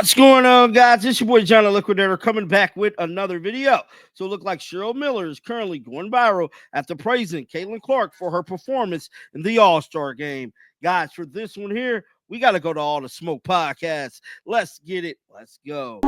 What's going on, guys? It's your boy John the Liquidator coming back with another video. So it looked like Cheryl Miller is currently going viral after praising Caitlin Clark for her performance in the All-Star game. Guys, for this one here, we got to go to All the Smoke Podcasts. Let's get it. Let's go.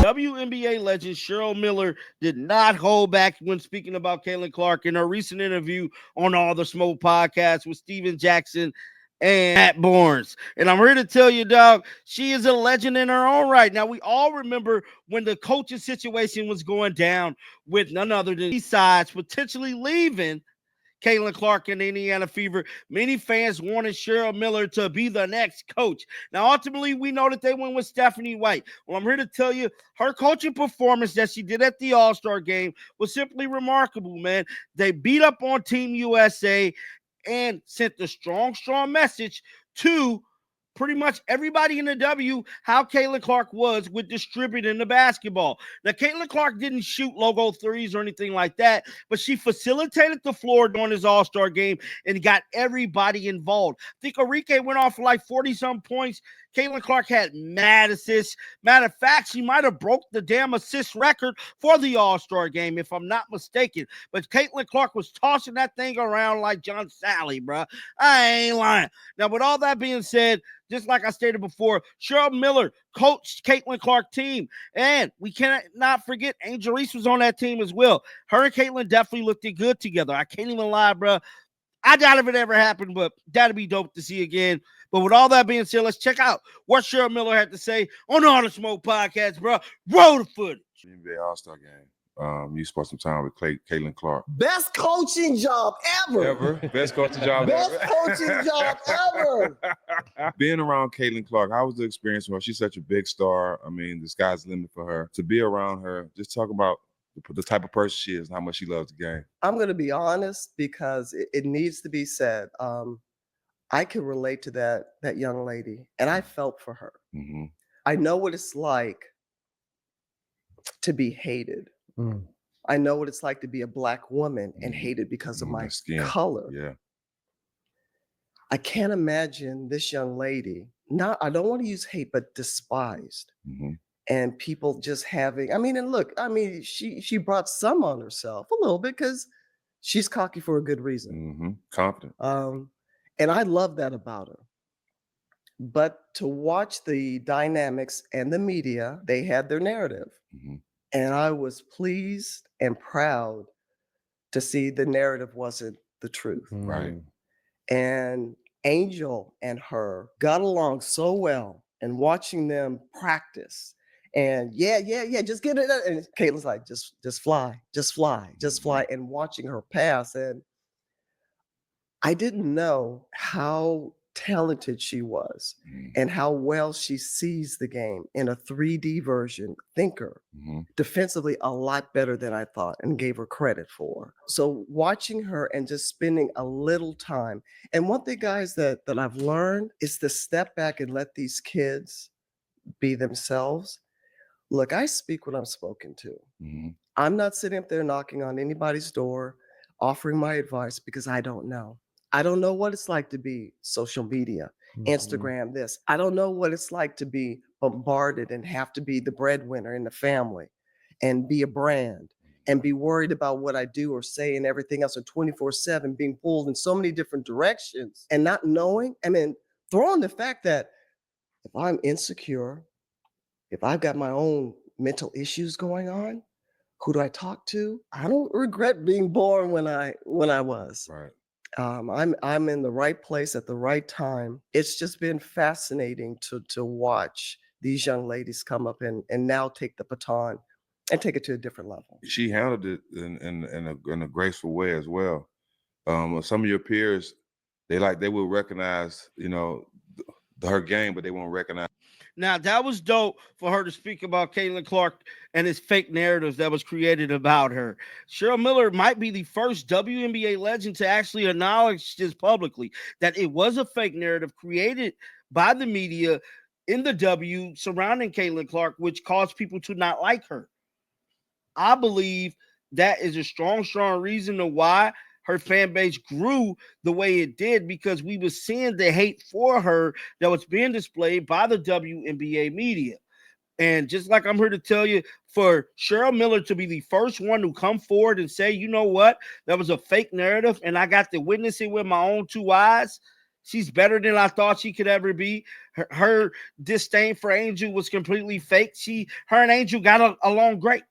WNBA legend Cheryl Miller did not hold back when speaking about Caitlin Clark in her recent interview on All the Smoke podcast with Steven Jackson and Matt Barnes. And I'm here to tell you, dog, she is a legend in her own right. Now, we all remember when the coaching situation was going down with none other than these sides potentially leaving Caitlin Clark and the Indiana Fever. Many fans wanted Cheryl Miller to be the next coach. Now, ultimately, we know that they went with Stephanie White. Well, I'm here to tell you, her coaching performance that she did at the All-Star game was simply remarkable, man. They beat up on Team USA and sent the strong message to pretty much everybody in the W how Caitlin Clark was with distributing the basketball. Now, Caitlin Clark didn't shoot logo threes or anything like that, but she facilitated the floor during his All-Star game and got everybody involved. I think Enrique went off for like 40-some points. Caitlin Clark had mad assists. Matter of fact, she might have broke the damn assist record for the All-Star game, if I'm not mistaken. But Caitlin Clark was tossing that thing around like John Sally, bro. I ain't lying. Now, with all that being said, just like I stated before, Cheryl Miller coached Caitlin Clark team. And we cannot forget Angel Reese was on that team as well. Her and Caitlin definitely looked good together. I can't even lie, bro. I doubt if it ever happened, but that'd be dope to see again. But with all that being said, let's check out what Cheryl Miller had to say on All the Smoke podcast, bro. Roll the footage. NBA All-Star game. You spent some time with Caitlin Clark. Best coaching job ever. Best coaching job Best ever. coaching job ever. Being around Caitlin Clark, how was the experience for her? She's such a big star. I mean, the sky's the limit for her. To be around her, just talk about the type of person she is and how much she loves the game. I'm going to be honest because it needs to be said. I can relate to that young lady, and I felt for her. Mm-hmm. I know what it's like to be hated. Mm. I know what it's like to be a Black woman and hated because of my skin. color. Yeah. I can't imagine this young lady, I don't want to use hate, but despised. Mm-hmm. And people just having, and look, she brought some on herself a little bit because she's cocky for a good reason. Mm-hmm. Confident. And I love that about her. But to watch the dynamics and the media, they had their narrative. Mm-hmm. And I was pleased and proud to see the narrative wasn't the truth. Right. And Angel and her got along so well, and watching them practice. And yeah, just get it. And Caitlin's like, just fly, and watching her pass. And I didn't know how talented she was and how well she sees the game in a 3D version, thinker, defensively a lot better than I thought and gave her credit for. So watching her and just spending a little time. And one thing, guys, that I've learned is to step back and let these kids be themselves. Look, I speak when I'm spoken to. I'm not sitting up there knocking on anybody's door, offering my advice because I don't know. I don't know what it's like to be social media, Instagram this. I don't know what it's like to be bombarded and have to be the breadwinner in the family and be a brand and be worried about what I do or say and everything else, and 24/7 being pulled in so many different directions and not knowing. Throw in the fact that if I'm insecure, if I've got my own mental issues going on, who do I talk to? I don't regret being born when I was. Right. I'm in the right place at the right time. It's just been fascinating to watch these young ladies come up and now take the baton and take it to a different level. She handled it in a graceful way as well. Some of your peers, they will recognize, her game, but they won't recognize. Now that was dope for her to speak about Caitlin Clark and his fake narratives that was created about her. Cheryl Miller might be the first WNBA legend to actually acknowledge this publicly, that it was a fake narrative created by the media in the W surrounding Caitlin Clark, which caused people to not like her. I believe that is a strong, strong reason to why her fan base grew the way it did, because we were seeing the hate for her that was being displayed by the WNBA media. And just like I'm here to tell you, for Cheryl Miller to be the first one to come forward and say, you know what, that was a fake narrative and I got to witness it with my own two eyes. She's better than I thought she could ever be. Her disdain for Angel was completely fake. Her and Angel got along great.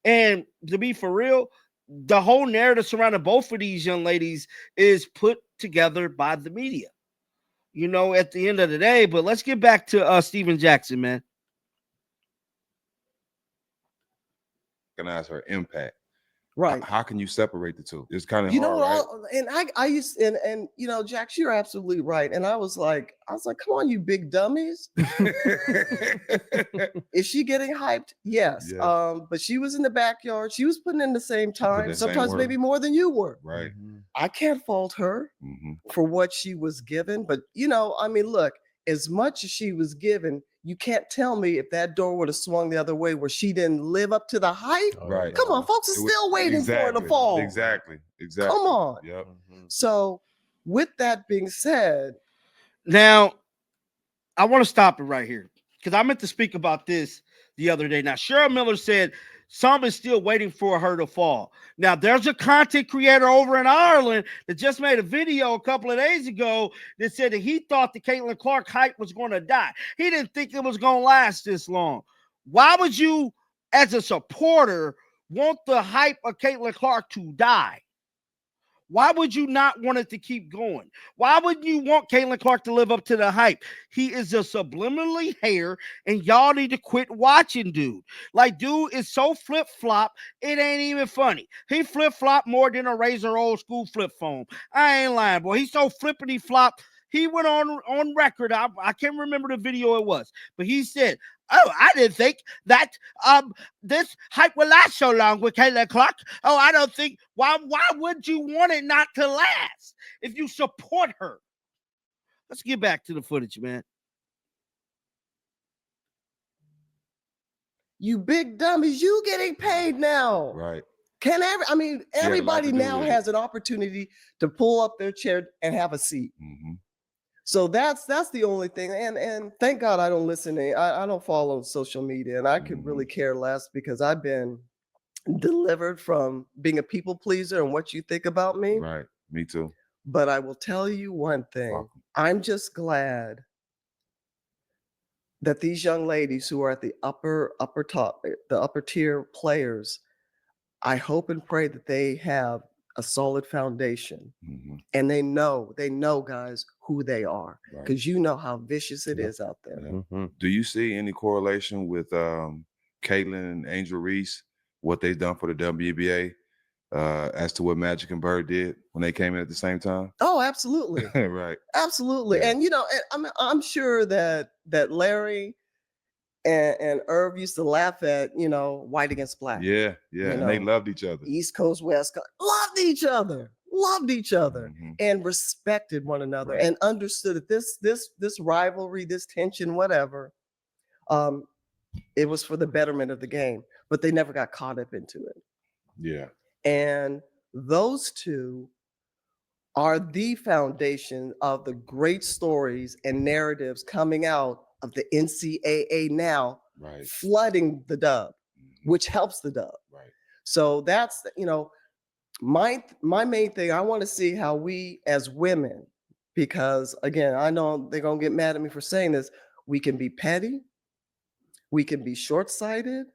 And to be for real, the whole narrative surrounding both of these young ladies is put together by the media, at the end of the day. But let's get back to Steven Jackson, man. Recognize her impact. Right. How can you separate the two? It's kind of You hard, know, right? and I used and Jax, you're absolutely right. And I was like, come on, you big dummies. Is she getting hyped? Yes. But she was in the backyard. She was putting in the same time, sometimes maybe more than you were. Right. I can't fault her for what she was given. But look, as much as she was given, you can't tell me if that door would have swung the other way where she didn't live up to the hype. Right. Come on, folks are still waiting for her to fall. Exactly. Come on. Yep. So with that being said, now I want to stop it right here because I meant to speak about this the other day. Now, Cheryl Miller said some is still waiting for her to fall. Now, there's a content creator over in Ireland that just made a video a couple of days ago that said that he thought the Caitlin Clark hype was going to die. He didn't think it was going to last this long. Why would you, as a supporter, want the hype of Caitlin Clark to die? Why would you not want it to keep going? Why would you want Caitlin Clark to live up to the hype? He is a subliminally hater, and y'all need to quit watching dude. Like, dude is so flip-flop, it ain't even funny. He flip-flop more than a Razor old school flip phone. I ain't lying, boy. He's so flippity-flop. He went on record. I can't remember the video it was, but he said, "Oh, I didn't think that this hype will last so long with Caitlin Clark. Oh, I don't think. Why would you want it not to last if you support her?" Let's get back to the footage, man. You big dummies, you getting paid now. Right. Everybody now has an opportunity to pull up their chair and have a seat. So that's the only thing. And thank God I don't listen I don't follow social media, and I could really care less because I've been delivered from being a people pleaser and what you think about me. Right. Me too. But I will tell you one thing. Welcome. I'm just glad that these young ladies who are at the upper top, the upper tier players, I hope and pray that they have a solid foundation, and they know, guys, who they are, because you know how vicious it is out there. Do you see any correlation with Caitlin and Angel Reese, what they've done for the WNBA, as to what Magic and Bird did when they came in at the same time? Oh, absolutely. Right. Absolutely. Yeah. And I'm sure that Larry and Irv used to laugh at, white against black. Yeah. And they loved each other. East Coast, West Coast, loved each other, and respected one another, and understood that this rivalry, this tension, whatever, it was for the betterment of the game, but they never got caught up into it. Yeah. And those two are the foundation of the great stories and narratives coming out of the NCAA now, flooding the dub, which helps the dub. Right. So that's, my main thing. I want to see how we as women, because again, I know they're going to get mad at me for saying this, we can be petty, we can be short-sighted,